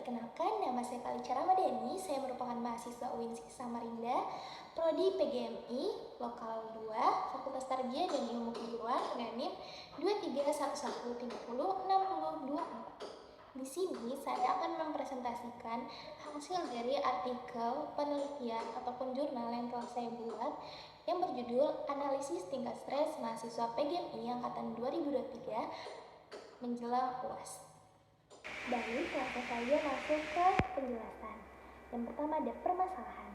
Perkenalkan, nama saya Kalica Ramadhani. Saya merupakan mahasiswa UIN Samarinda, Prodi PGMI, Lokal 2, Fakultas Tarbiyah dan Ilmu Keguruan dengan NIM 2311306024. Di sini saya akan mempresentasikan hasil dari artikel, penelitian, ataupun jurnal yang telah saya buat yang berjudul Analisis Tingkat Stres Mahasiswa PGMI Angkatan 2023 Menjelang UAS. Baik, langsung saja masuk ke penjelasan. Yang pertama ada permasalahan.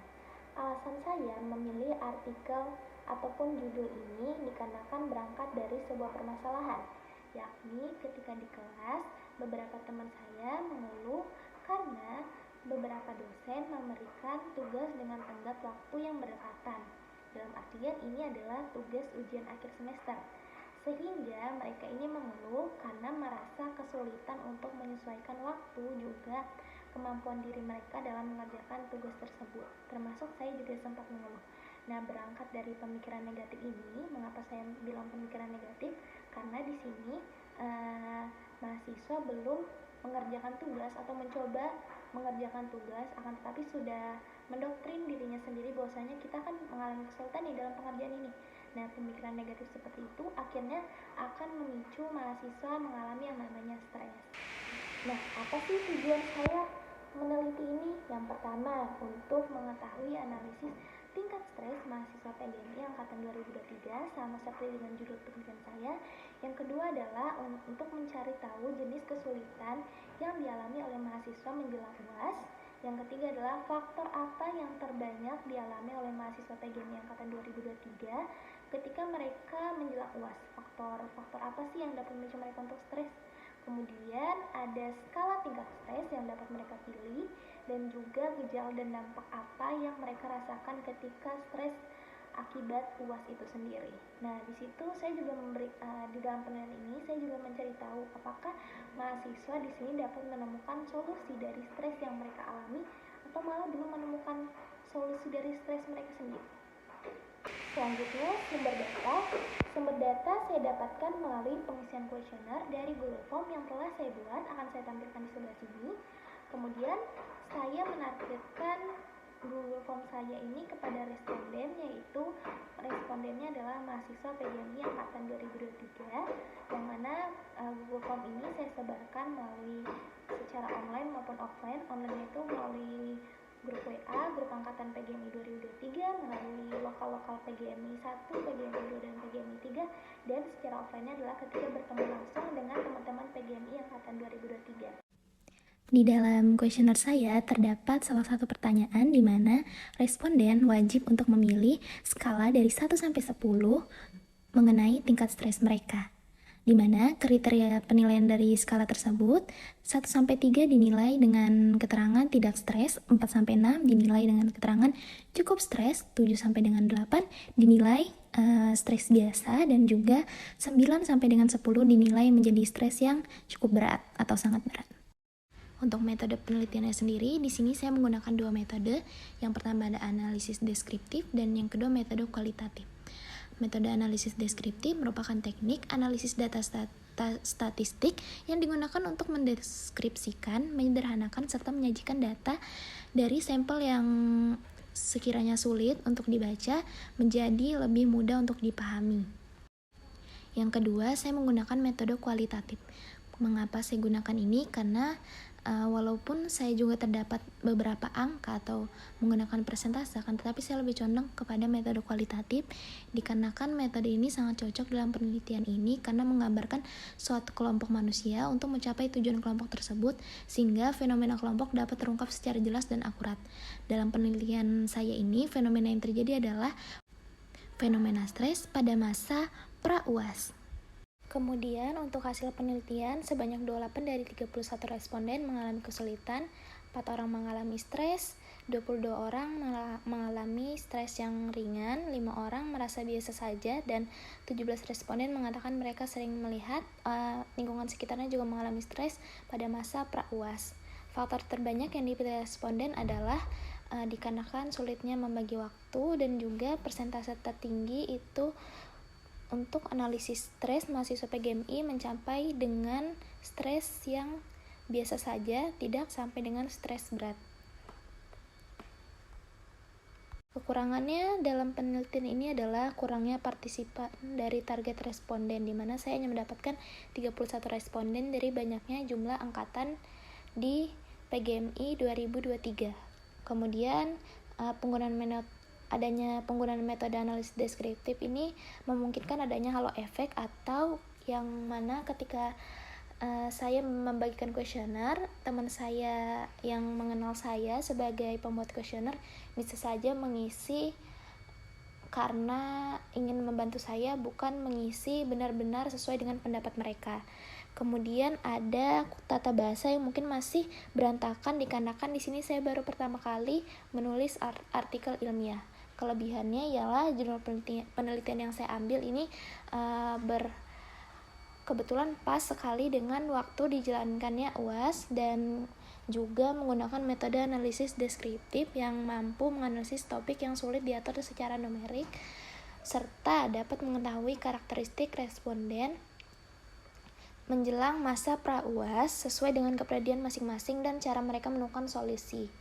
Alasan saya memilih artikel ataupun judul ini dikarenakan berangkat dari sebuah permasalahan, yakni ketika di kelas beberapa teman saya mengeluh karena beberapa dosen memberikan tugas dengan tenggat waktu yang berdekatan. Dalam artian ini adalah tugas ujian akhir semester. Sehingga mereka ini mengeluh karena merasa kesulitan untuk menyesuaikan waktu juga kemampuan diri mereka dalam mengerjakan tugas tersebut. Termasuk saya juga sempat mengeluh. Nah, berangkat dari pemikiran negatif ini, mengapa saya bilang pemikiran negatif? Karena di sini mahasiswa belum mengerjakan tugas atau mencoba mengerjakan tugas, akan tetapi sudah mendoktrin dirinya sendiri bahwasanya kita akan mengalami kesulitan di dalam pengerjaan ini. Nah, pemikiran negatif seperti itu akhirnya akan memicu mahasiswa mengalami yang namanya stres. Nah, apa sih tujuan saya meneliti ini? Yang pertama, untuk mengetahui analisis tingkat stres mahasiswa PGMI Angkatan 2023 sama seperti dengan judul penelitian saya. Yang kedua adalah untuk mencari tahu jenis kesulitan yang dialami oleh mahasiswa menjelang UAS. Yang ketiga adalah faktor apa yang terbanyak dialami oleh mahasiswa PGMI Angkatan 2023 ketika mereka menjelang UAS. Faktor apa sih yang dapat memicu mereka untuk stres? Kemudian ada skala tingkat stres yang dapat mereka pilih dan juga gejala dan dampak apa yang mereka rasakan ketika stres akibat UAS itu sendiri. Nah, di situ saya juga di dalam penelitian ini saya juga mencari tahu apakah mahasiswa di sini dapat menemukan solusi dari stres yang mereka alami atau malah belum menemukan solusi dari stres mereka sendiri. Selanjutnya, sumber data. Sumber data saya dapatkan melalui pengisian kuesioner dari Google Form yang telah saya buat, akan saya tampilkan di sebelah sini. Kemudian, saya menargetkan Google Form saya ini kepada responden, yaitu respondennya adalah mahasiswa PGMI Angkatan 2023, yang mana Google Form ini saya sebarkan melalui secara online maupun offline. Online itu melalui grup WA, grup angkatan PGMI 2023, melalui lokal-lokal PGMI 1, PGMI 2, dan PGMI 3, dan secara offline-nya adalah ketika bertemu langsung dengan teman-teman PGMI Angkatan 2023. Di dalam kuesioner saya terdapat salah satu pertanyaan di mana responden wajib untuk memilih skala dari 1 sampai 10 mengenai tingkat stres mereka, di mana kriteria penilaian dari skala tersebut 1 sampai 3 dinilai dengan keterangan tidak stres, 4 sampai 6 dinilai dengan keterangan cukup stres, 7 sampai dengan 8 dinilai stres biasa, dan juga 9 sampai dengan 10 dinilai menjadi stres yang cukup berat atau sangat berat. Untuk metode penelitiannya sendiri, di sini saya menggunakan dua metode. Yang pertama ada analisis deskriptif dan yang kedua metode kualitatif. Metode analisis deskriptif merupakan teknik analisis data statistik yang digunakan untuk mendeskripsikan, menyederhanakan, serta menyajikan data dari sampel yang sekiranya sulit untuk dibaca menjadi lebih mudah untuk dipahami. Yang kedua, saya menggunakan metode kualitatif. Mengapa saya gunakan ini? Karena walaupun saya juga terdapat beberapa angka atau menggunakan persentase, tetapi saya lebih condong kepada metode kualitatif dikarenakan metode ini sangat cocok dalam penelitian ini karena menggambarkan suatu kelompok manusia untuk mencapai tujuan kelompok tersebut sehingga fenomena kelompok dapat terungkap secara jelas dan akurat. Dalam penelitian saya ini, fenomena yang terjadi adalah fenomena stres pada masa pra-UAS. Kemudian untuk hasil penelitian, sebanyak 28 dari 31 responden mengalami kesulitan, 4 orang mengalami stres, 22 orang mengalami stres yang ringan, 5 orang merasa biasa saja, dan 17 responden mengatakan mereka sering melihat lingkungan sekitarnya juga mengalami stres pada masa pra-UAS. Faktor terbanyak yang dipilih responden adalah dikarenakan sulitnya membagi waktu, dan juga persentase tertinggi itu untuk analisis stres mahasiswa PGMI mencapai dengan stres yang biasa saja, tidak sampai dengan stres berat. Kekurangannya dalam penelitian ini adalah kurangnya partisipan dari target responden, di mana saya hanya mendapatkan 31 responden dari banyaknya jumlah angkatan di PGMI 2023. Kemudian adanya penggunaan metode analisis deskriptif ini memungkinkan adanya halo efek, atau yang mana ketika saya membagikan kuesioner, teman saya yang mengenal saya sebagai pembuat kuesioner bisa saja mengisi karena ingin membantu saya, bukan mengisi benar-benar sesuai dengan pendapat mereka. Kemudian ada tata bahasa yang mungkin masih berantakan, dikarenakan di sini saya baru pertama kali menulis artikel ilmiah. Kelebihannya ialah jurnal penelitian yang saya ambil ini kebetulan pas sekali dengan waktu dijalankannya UAS, dan juga menggunakan metode analisis deskriptif yang mampu menganalisis topik yang sulit diatur secara numerik, serta dapat mengetahui karakteristik responden menjelang masa pra-UAS sesuai dengan kepribadian masing-masing dan cara mereka menemukan solusi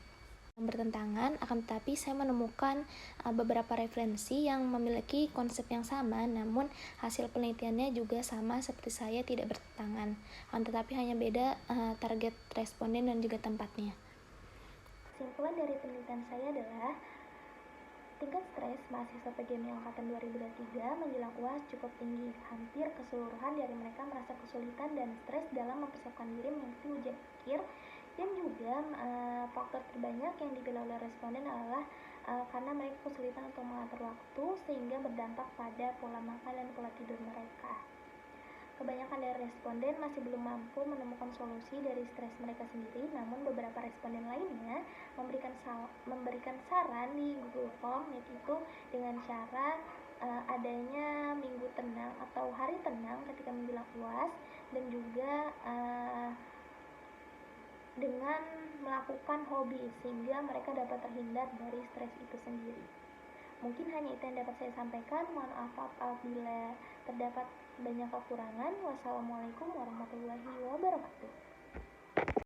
bertentangan. Akan tetapi saya menemukan beberapa referensi yang memiliki konsep yang sama, namun hasil penelitiannya juga sama seperti saya, tidak bertentangan, akan tetapi hanya beda target responden dan juga tempatnya. Kesimpulan dari penelitian saya adalah tingkat stres mahasiswa PGMI angkatan 2023 menjelang UAS cukup tinggi. Hampir keseluruhan dari mereka merasa kesulitan dan stres dalam mempersiapkan diri mengikuti ujian akhir. Dan juga faktor terbanyak yang dipilih oleh responden adalah karena mereka kesulitan untuk mengatur waktu, sehingga berdampak pada pola makan dan pola tidur mereka. Kebanyakan dari responden masih belum mampu menemukan solusi dari stres mereka sendiri, namun beberapa responden lainnya memberikan saran di Google Form, yaitu dengan cara adanya minggu tenang atau hari tenang ketika menjelang UAS, dan juga dengan melakukan hobi sehingga mereka dapat terhindar dari stres itu sendiri. Mungkin hanya itu yang dapat saya sampaikan. Mohon maaf apabila terdapat banyak kekurangan. Wassalamualaikum warahmatullahi wabarakatuh.